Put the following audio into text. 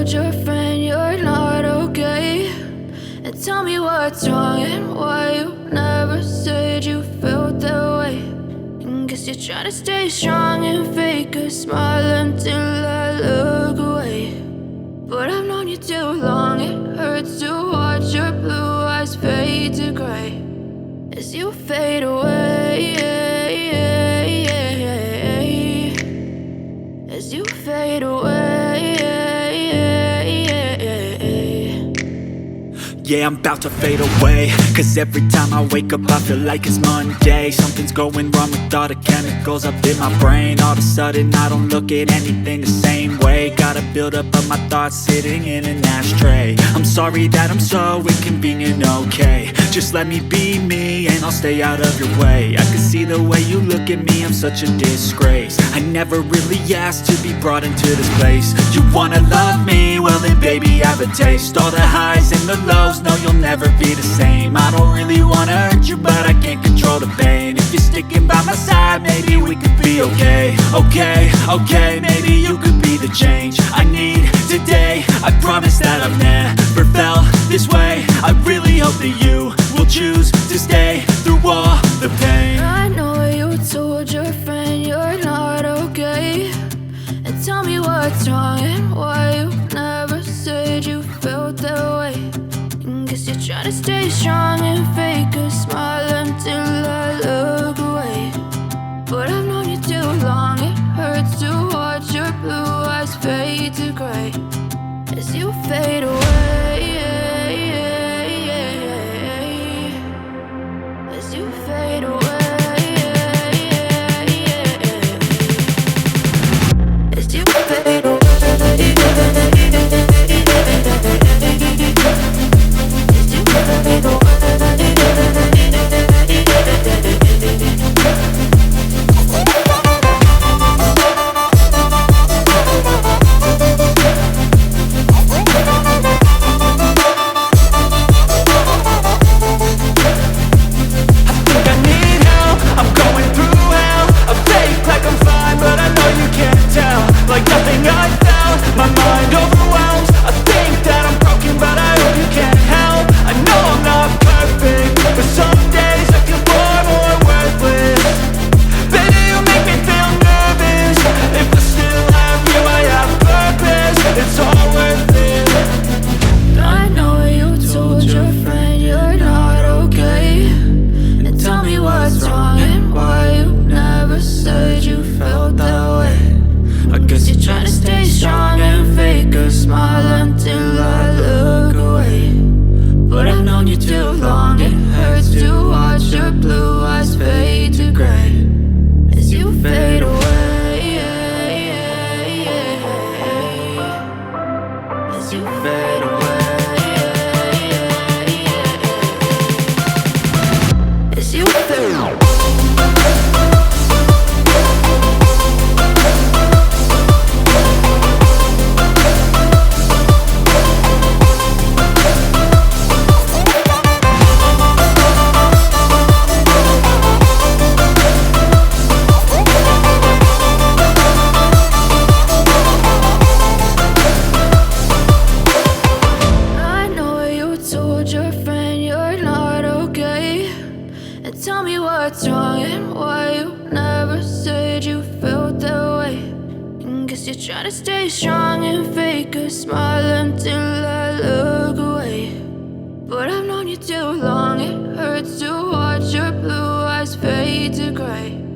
told your friend you're not okay? And tell me what's wrong and why you never said you felt that way. And guess you're trying to stay strong and fake a smile until I look away. But I've known you too long, it hurts to watch your blue eyes fade to gray as you fade away, as you fade away. Yeah, I'm about to fade away, cause every time I wake up I feel like it's Monday. Something's going wrong with all the chemicals up in my brain. All of a sudden I don't look at anything the same way. Got a buildup of my thoughts sitting in an ashtray. I'm sorry that I'm so inconvenient, okay? Just let me be me and I'll stay out of your way. I can see the way you look at me, I'm such a disgrace. I never really asked to be brought into this place. You wanna love me? Well then baby, have a taste. All the highs and the lows, no, you'll never be the same. I don't really wanna hurt you, but I can't control the pain. If you're sticking by my side, maybe we could be okay. Okay, maybe you could be the change I need today. I promise that I've never felt this way. I really hope that you will choose to stay through all the pain. I know you told your friend you're not okay. And tell me what's wrong and why you never said you felt that way. Guess you're trying to stay strong and fake a smile until I look away. But I've known you too long, it hurts to watch your blue eyes fade to gray as you fade away, as you fade away, as you fade away. Tell me what's wrong and why you never said you felt that way. And guess you're trying to stay strong and fake a smile until I look away. But I've known you too long, it hurts to watch your blue eyes fade to gray